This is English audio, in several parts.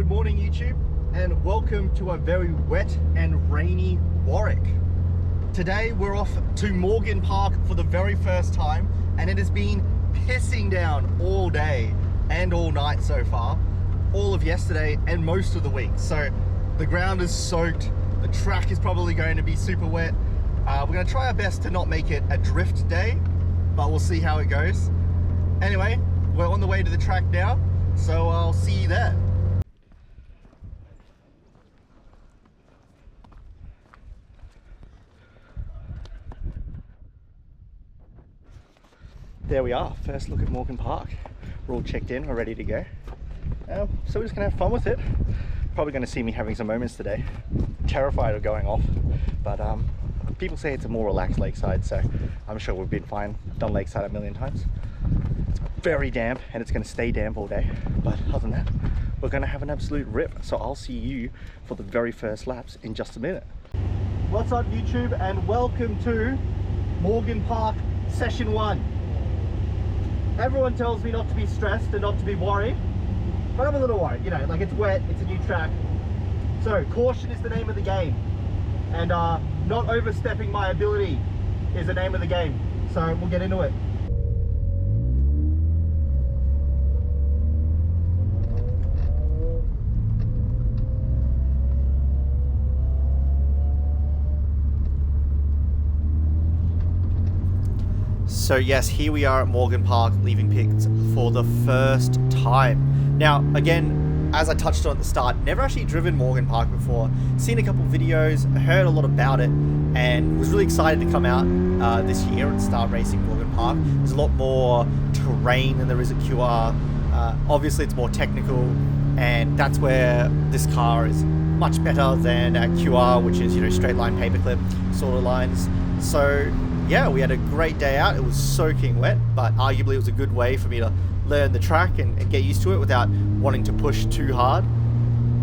Good morning YouTube, and welcome to a very wet and rainy Warwick. Today we're off to Morgan Park for the very first time, and it has been pissing down all day and all night so far, all of yesterday and most of the week. So the ground is soaked, the track is probably going to be super wet. We're going to try our best to not make it a drift day, but we'll see how it goes. Anyway, we're on the way to the track now, so I'll see you there. There we are, first look at Morgan Park. We're all checked in, we're ready to go. So we're just gonna have fun with it. Probably gonna see me having some moments today. Terrified of going off, but people say it's a more relaxed lakeside, so I'm sure we've been fine. Done lakeside a million times. It's very damp and it's gonna stay damp all day, but other than that, we're gonna have an absolute rip. So I'll see you for the very first laps in just a minute. What's up YouTube, and welcome to Morgan Park Session 1. Everyone tells me not to be stressed and not to be worried, but I'm a little worried, you know, like it's wet, it's a new track. So caution is the name of the game, and not overstepping my ability is the name of the game. So we'll get into it. So yes, here we are at Morgan Park, leaving pits for the first time. Now, again, as I touched on at the start, never actually driven Morgan Park before. Seen a couple of videos, heard a lot about it, and was really excited to come out this year and start racing Morgan Park. There's a lot more terrain than there is at QR. Obviously, it's more technical, and that's where this car is much better than at QR, which is, you know, straight line paperclip sort of lines. So yeah, we had a great day out. It was soaking wet, but arguably it was a good way for me to learn the track and get used to it without wanting to push too hard.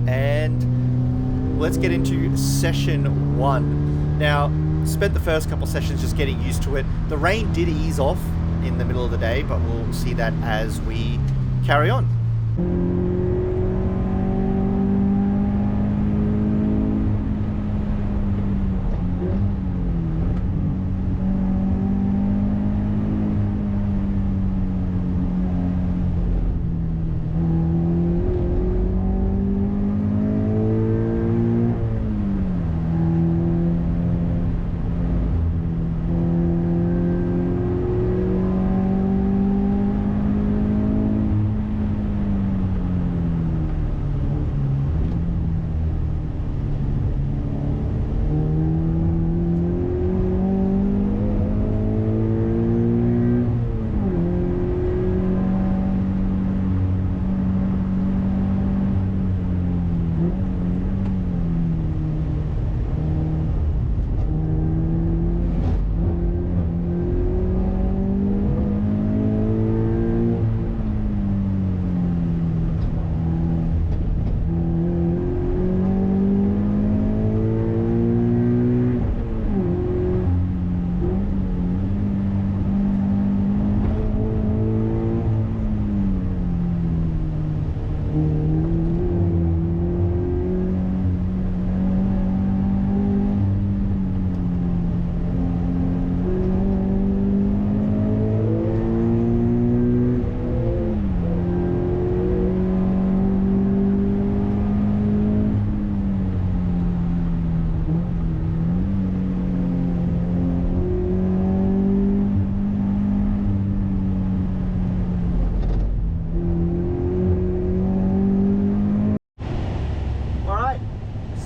And let's get into session 1. Now, spent the first couple sessions just getting used to it. The rain did ease off in the middle of the day, but we'll see that as we carry on.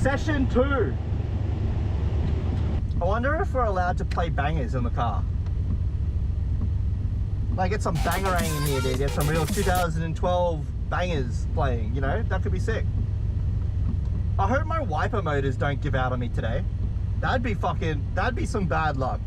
Session 2. I wonder if we're allowed to play bangers in the car. Like, get some bangerang in here, dude. Get some real 2012 bangers playing, you know? That could be sick. I hope my wiper motors don't give out on me today. That'd be some bad luck.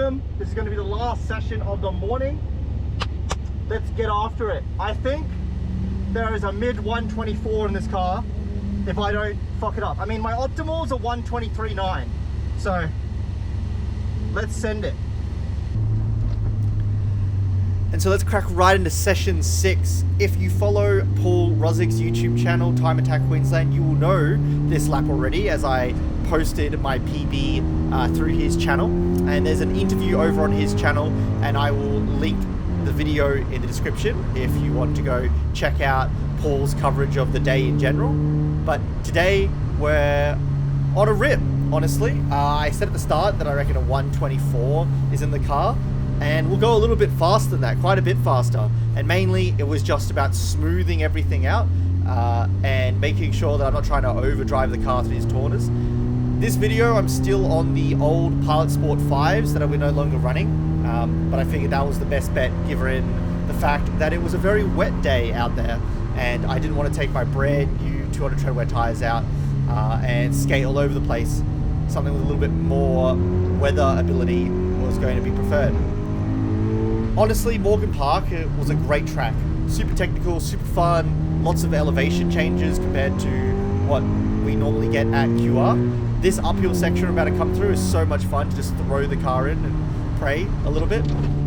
welcome. This is going to be the last session of the morning. Let's get after it. I think there is a mid 124 in this car if I don't fuck it up. I mean, my optimals are 123.9, so let's send it. And so let's crack right into session 6. If you follow Paul Rozik's YouTube channel, TimeAttack Queensland, you will know this lap already, as I posted my PB through his channel. And there's an interview over on his channel, and I will link the video in the description if you want to go check out Paul's coverage of the day in general. But today we're on a rip, honestly. I said at the start that I reckon a 124 is in the car, and we'll go a little bit faster than that, quite a bit faster. And mainly it was just about smoothing everything out and making sure that I'm not trying to overdrive the car through these corners. This video, I'm still on the old Pilot Sport 5s that we're no longer running, but I figured that was the best bet given the fact that it was a very wet day out there, and I didn't want to take my brand new 200 tread wear tires out and skate all over the place. Something with a little bit more weather ability was going to be preferred. Honestly, Morgan Park was a great track. Super technical, super fun, lots of elevation changes compared to what we normally get at QR. This uphill section I'm about to come through is so much fun to just throw the car in and pray a little bit,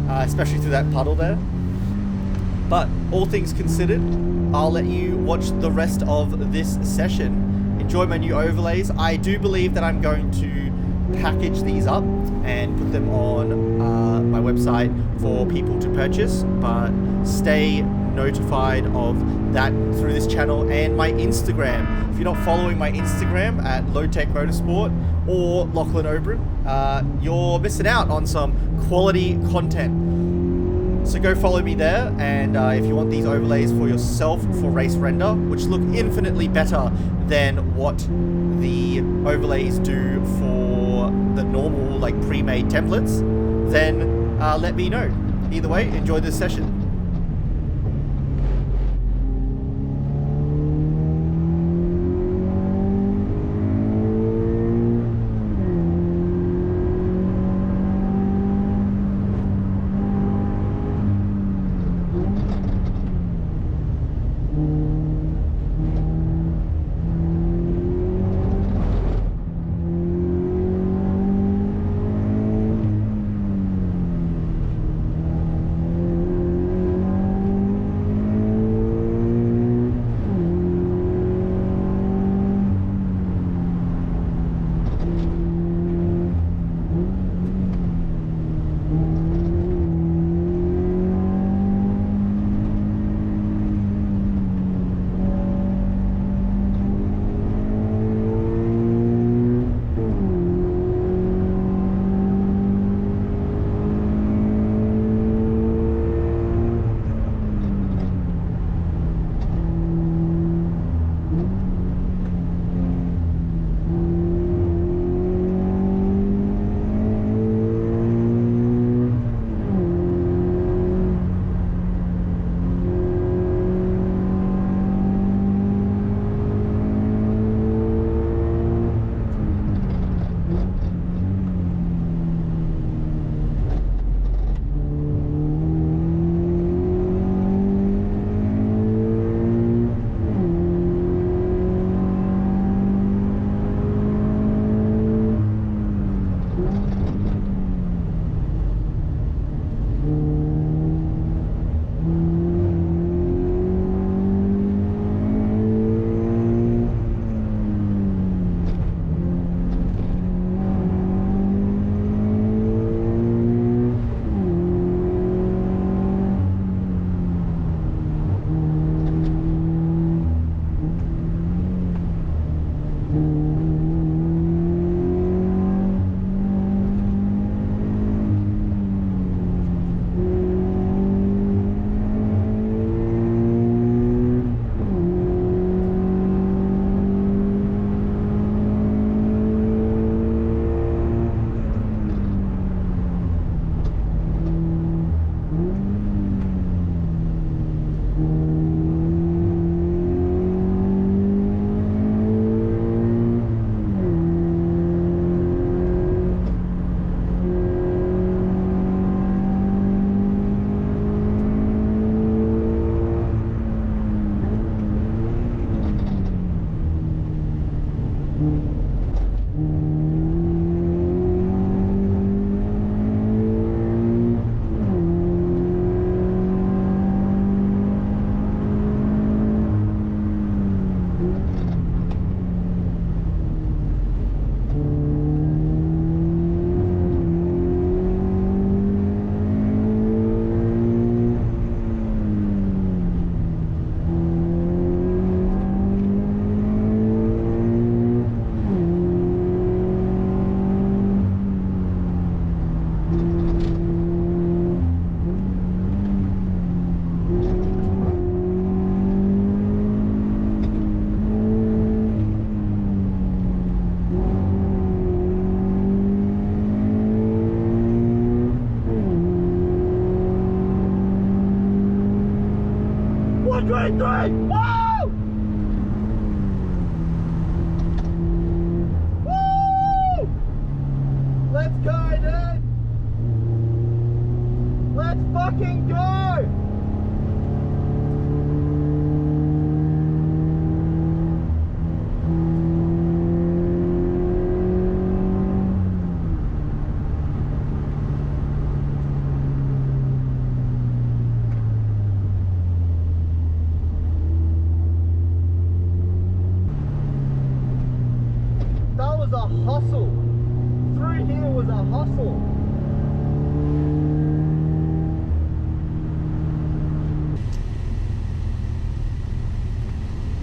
especially through that puddle there. But all things considered, I'll let you watch the rest of this session. Enjoy my new overlays. I do believe that I'm going to package these up and put them on my website for people to purchase, but stay notified of that through this channel and my Instagram. If you're not following my Instagram at LOTECH Motorsport or Lachlan Obren, you're missing out on some quality content. So go follow me there, and if you want these overlays for yourself for race render, which look infinitely better than what the overlays do for the normal like pre-made templates, then let me know. Either way, enjoy this session.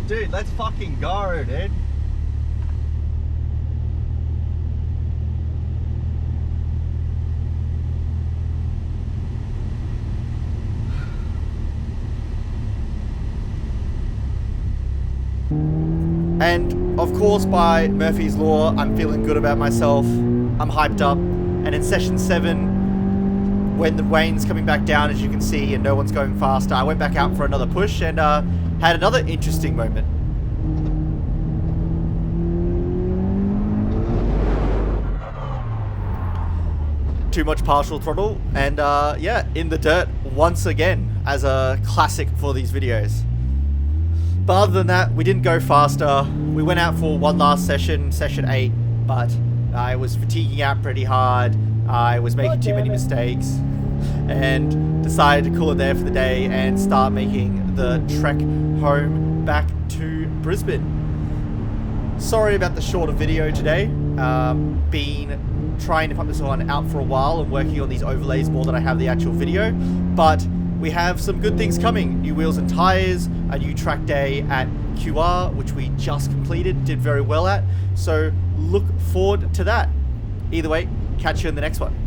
Dude, let's fucking go, dude. And of course, by Murphy's Law, I'm feeling good about myself. I'm hyped up. And in session 7, when the Wayne's coming back down, as you can see, and no one's going faster, I went back out for another push and had another interesting moment. Too much partial throttle, and yeah, in the dirt once again, as a classic for these videos. But other than that, we didn't go faster. We went out for one last session, session 8, but I was fatiguing out pretty hard. I was making too many mistakes, and decided to call it there for the day and start making the trek home back to Brisbane. Sorry about the shorter video today. Been trying to pump this one out for a while and working on these overlays more than I have the actual video, but we have some good things coming. New wheels and tires, a new track day at QR, which we just completed, did very well at, so look forward to that. Either way, catch you in the next one.